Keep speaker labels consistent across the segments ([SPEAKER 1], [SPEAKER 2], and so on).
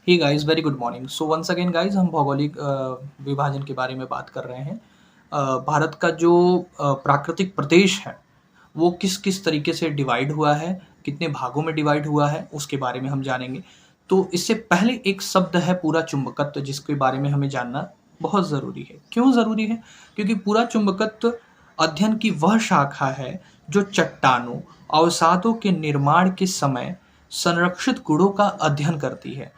[SPEAKER 1] हे guys, very good morning. So once again guys, हम भौगोलिक विभाजन के बारे में बात कर रहे हैं। भारत का जो प्राकृतिक प्रदेश है वो किस किस तरीके से डिवाइड हुआ है, कितने भागों में डिवाइड हुआ है, उसके बारे में हम जानेंगे। तो इससे पहले एक शब्द है पूरा चुंबकत्व, जिसके बारे में हमें जानना बहुत ज़रूरी है। क्यों ज़रूरी है? क्योंकि पूरा चुंबकत्व अध्ययन की वह शाखा है जो चट्टानों, अवसादों के निर्माण के समय संरक्षित गुणों का अध्ययन करती है।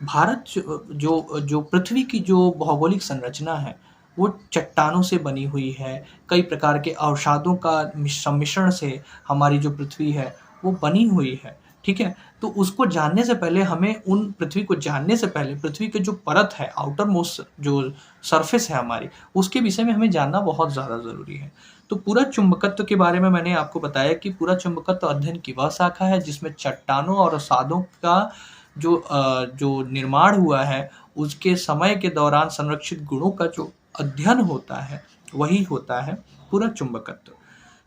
[SPEAKER 1] भारत जो जो जो पृथ्वी की जो भौगोलिक संरचना है, वो चट्टानों से बनी हुई है। कई प्रकार के अवसादों का सम्मिश्रण से हमारी जो पृथ्वी है, वो बनी हुई है, ठीक है? तो उसको जानने से पहले हमें उन पृथ्वी को जानने से पहले पृथ्वी की जो परत है, आउटर मोस्ट जो सरफेस है हमारी, उसके विषय में हमें जानना बहुत ज़्यादा ज़रूरी है। तो पूरा चुंबकत्व के बारे में मैंने आपको बताया कि पूरा चुंबकत्व अध्ययन की वह शाखा है जिसमें चट्टानों और अवसादों का जो निर्माण हुआ है, उसके समय के दौरान संरक्षित गुणों का जो अध्ययन होता है, वही होता है पूरा चुंबकत्व।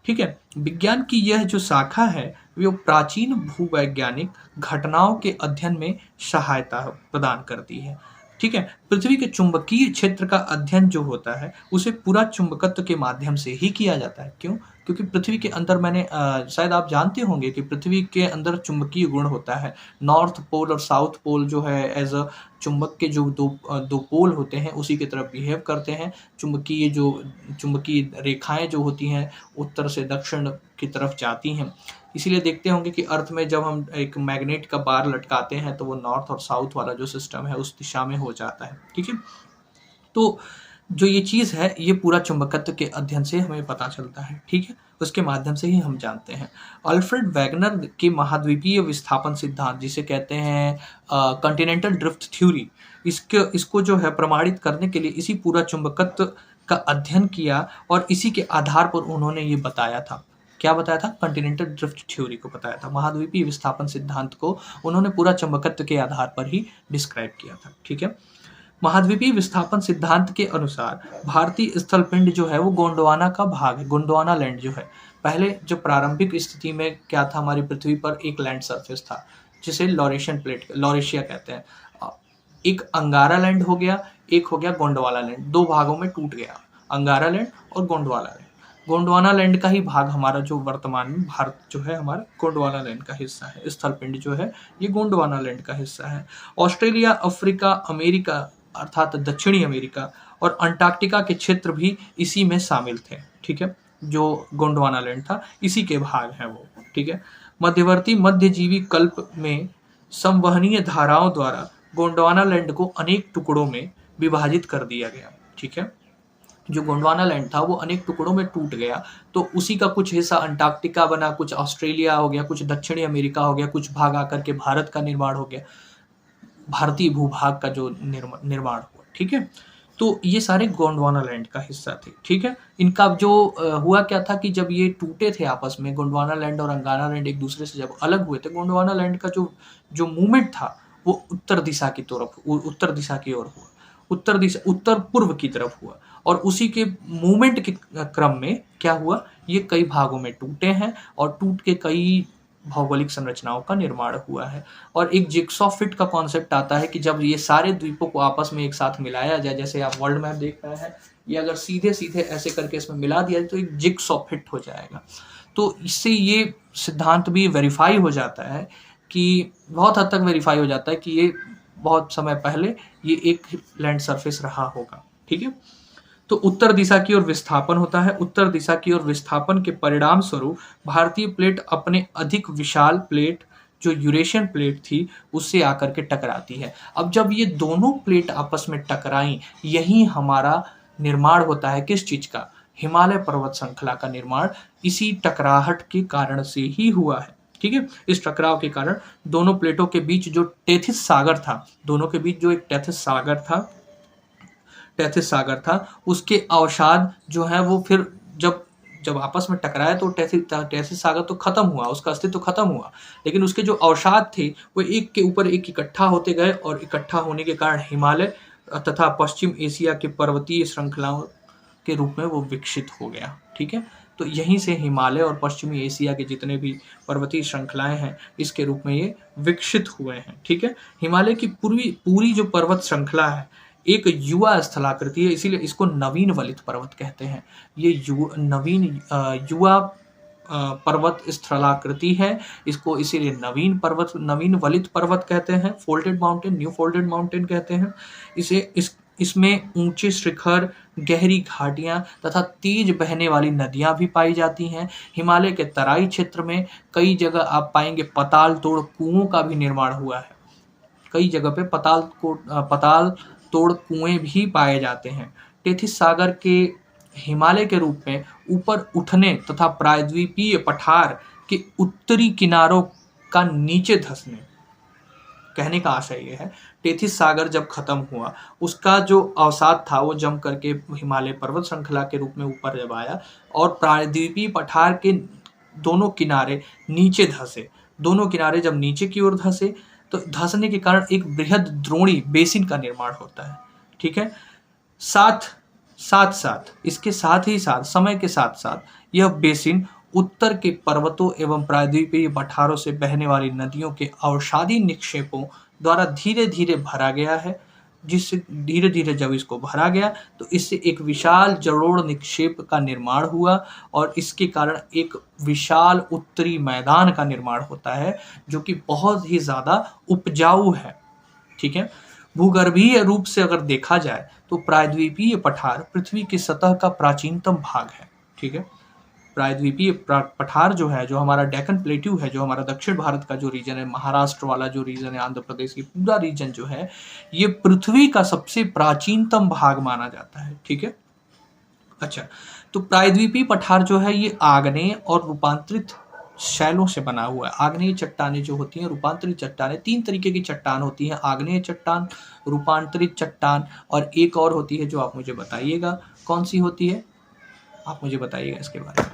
[SPEAKER 1] ठीक है? विज्ञान की यह जो शाखा है, वो प्राचीन भूवैज्ञानिक घटनाओं के अध्ययन में सहायता प्रदान करती है। ठीक है? पृथ्वी के चुंबकीय क्षेत्र का अध्ययन जो होता है, उसे पूरा चुंबकत्व के माध्यम से ही किया जाता है। क्यों? क्योंकि पृथ्वी के अंदर शायद आप जानते होंगे कि पृथ्वी के अंदर चुंबकीय गुण होता है। नॉर्थ पोल और साउथ पोल जो है एज़ अ चुंबक के जो दो पोल होते हैं, उसी की तरह बिहेव करते हैं। चुंबकीय रेखाएँ जो होती हैं, उत्तर से दक्षिण की तरफ जाती हैं। इसीलिए देखते होंगे कि अर्थ में जब हम एक मैग्नेट का बार लटकाते हैं, तो वो नॉर्थ और साउथ वाला जो सिस्टम है, उस दिशा में हो जाता है। ठीक है? तो जो ये चीज़ है, ये पूरा चुंबकत्व के अध्ययन से हमें पता चलता है, ठीक है? उसके माध्यम से ही हम जानते हैं। अल्फ्रेड वैगनर के महाद्वीपीय विस्थापन सिद्धांत, जिसे कहते हैं कॉन्टिनेंटल ड्रिफ्ट थ्योरी, इसको जो है प्रमाणित करने के लिए इसी पूरा चुंबकत्व का अध्ययन किया और इसी के आधार पर उन्होंने ये बताया था। क्या बताया था? कॉन्टिनेंटल ड्रिफ्ट थ्योरी को बताया था। महाद्वीपीय विस्थापन सिद्धांत को उन्होंने पूरा चुंबकत्व के आधार पर ही डिस्क्राइब किया था, ठीक है? महाद्वीपीय विस्थापन सिद्धांत के अनुसार भारतीय स्थल पिंड जो है वो गोंडवाना का भाग है। गोंडवाना लैंड जो है, पहले जो प्रारंभिक स्थिति में क्या था, हमारी पृथ्वी पर एक लैंड सरफेस था जिसे लॉरेशिया कहते हैं। एक अंगारा लैंड हो गया, एक हो गया गोंडवाना लैंड। दो भागों में टूट गया, अंगारा लैंड और गोंडवाना लैंड। गोंडवाना लैंड का ही भाग हमारा जो वर्तमान में भारत जो है हमारा गोंडवाना लैंड का हिस्सा है। स्थल पिंड जो है ये गोंडवाना लैंड का हिस्सा है। ऑस्ट्रेलिया, अफ्रीका, अमेरिका अर्थात दक्षिणी अमेरिका और अंटार्कटिका के क्षेत्र भी इसी में शामिल थे, ठीक है? जो गोंडवाना लैंड था, इसी के भाग हैं वो, ठीक है? मध्यवर्ती मध्यजीवी कल्प में संवहनीय धाराओं द्वारा गोंडवाना लैंड को अनेक टुकड़ों में विभाजित कर दिया गया, ठीक है? जो गोंडवाना लैंड था वो अनेक टुकड़ों में टूट गया, तो उसी का कुछ हिस्सा अंटार्कटिका बना, कुछ ऑस्ट्रेलिया हो गया, कुछ दक्षिणी अमेरिका हो गया, कुछ भाग आकर के भारत का निर्माण हो गया, भारतीय भूभाग का जो निर्माण हुआ, ठीक है? तो ये सारे गोंडवाना लैंड का हिस्सा थे, ठीक है? इनका जो हुआ क्या था कि जब ये टूटे थे आपस में, गोंडवाना लैंड और अंगारा लैंड एक दूसरे से जब अलग हुए थे, गोंडवाना लैंड का जो मूवमेंट था वो उत्तर दिशा की ओर हुआ, उत्तर पूर्व की तरफ हुआ, और उसी के मूवमेंट के क्रम में क्या हुआ, ये कई भागों में टूटे हैं और टूट के कई भौगोलिक संरचनाओं का निर्माण हुआ है। और एक जिग्सॉ फिट का कॉन्सेप्ट आता है कि जब ये सारे द्वीपों को आपस में एक साथ मिलाया जाए, जैसे आप वर्ल्ड मैप देख रहे हैं, ये अगर सीधे सीधे ऐसे करके इसमें मिला दिया जाए तो एक जिग्सॉ फिट हो जाएगा। तो इससे ये सिद्धांत भी वेरीफाई हो जाता है कि बहुत हद तक वेरीफाई हो जाता है कि ये बहुत समय पहले ये एक लैंड सरफेस रहा होगा, ठीक है? तो उत्तर दिशा की ओर विस्थापन होता है। उत्तर दिशा की ओर विस्थापन के परिणाम स्वरूप भारतीय प्लेट अपने अधिक विशाल प्लेट जो यूरेशियन प्लेट थी उससे आकर के टकराती है। अब जब ये दोनों प्लेट आपस में टकराई, यही हमारा निर्माण होता है किस चीज का? हिमालय पर्वत श्रृंखला का निर्माण इसी टकराहट के कारण से ही हुआ है, ठीक है? इस टकराव के कारण दोनों प्लेटों के बीच जो टेथिस सागर था, दोनों के बीच जो एक टेथिस सागर था, उसके अवसाद जो है वो फिर जब आपस में टकराया तो टेथिस सागर तो खत्म हुआ, उसका अस्तित्व खत्म हुआ, लेकिन उसके जो अवसाद थे वो एक के ऊपर एक इकट्ठा होते गए और इकट्ठा होने के कारण हिमालय तथा पश्चिम एशिया के पर्वतीय श्रृंखलाओं के रूप में वो विकसित हो गया, ठीक है? तो यहीं से हिमालय और पश्चिमी एशिया के जितने भी पर्वतीय श्रृंखलाएं हैं इसके रूप में ये विकसित हुए हैं। ठीक है, हिमालय की पूरी जो पर्वत श्रृंखला है एक युवा स्थलाकृति है, इसीलिए इसको नवीन वलित पर्वत कहते हैं। ये युवा पर्वत स्थलाकृति है, इसको इसीलिए नवीन वलित पर्वत कहते हैं। Folded mountain, new folded mountain कहते हैं इसे। इसमें ऊंचे शिखर, गहरी घाटियां तथा तेज बहने वाली नदियां भी पाई जाती हैं। हिमालय के तराई क्षेत्र में कई जगह आप पाएंगे पताल तोड़ कुओं का भी निर्माण हुआ है। कई जगह पे पताल तोड़ कुएं भी पाए जाते हैं। टेथिस सागर के हिमालय के रूप में ऊपर उठने तथा प्रायद्वीपीय पठार के उत्तरी किनारों का नीचे धंसने, कहने का आशय यह है टेथिस सागर जब खत्म हुआ उसका जो अवसाद था वो जम करके हिमालय पर्वत श्रृंखला के रूप में ऊपर जब आया और प्रायद्वीपीय पठार के दोनों किनारे नीचे धंसे। दोनों किनारे जब नीचे की ओर धंसे तो धंसने के कारण एक बृहद द्रोणी बेसिन का निर्माण होता है। ठीक है, इसके साथ ही साथ समय के साथ साथ यह बेसिन उत्तर के पर्वतों एवं प्रायद्वीपीय पठारों से बहने वाली नदियों के अवसादी निक्षेपों द्वारा धीरे धीरे भरा गया है। जिससे धीरे धीरे जब इसको भरा गया तो इससे एक विशाल जलोढ़ निक्षेप का निर्माण हुआ और इसके कारण एक विशाल उत्तरी मैदान का निर्माण होता है जो कि बहुत ही ज्यादा उपजाऊ है। ठीक है, भूगर्भीय रूप से अगर देखा जाए तो प्रायद्वीपीय पठार पृथ्वी की सतह का प्राचीनतम भाग है। ठीक है, प्रायद्वीपीय पठार जो है, जो हमारा डेक्कन प्लेट्यू है, जो हमारा दक्षिण भारत का जो रीजन है, महाराष्ट्र वाला जो रीजन है, आंध्र प्रदेश की पूरा रीजन जो है, ये पृथ्वी का सबसे प्राचीनतम भाग माना जाता है। ठीक है, अच्छा, तो प्रायद्वीपीय पठार जो है ये आग्नेय और रूपांतरित शैलों से बना हुआ है। आग्नेय चट्टानें जो होती हैं, रूपांतरित चट्टानें, 3 तरीके की चट्टान होती हैं, आग्नेय चट्टान, रूपांतरित चट्टान और एक और होती है जो आप मुझे बताइएगा कौन सी होती है, आप मुझे बताइएगा इसके बारे में।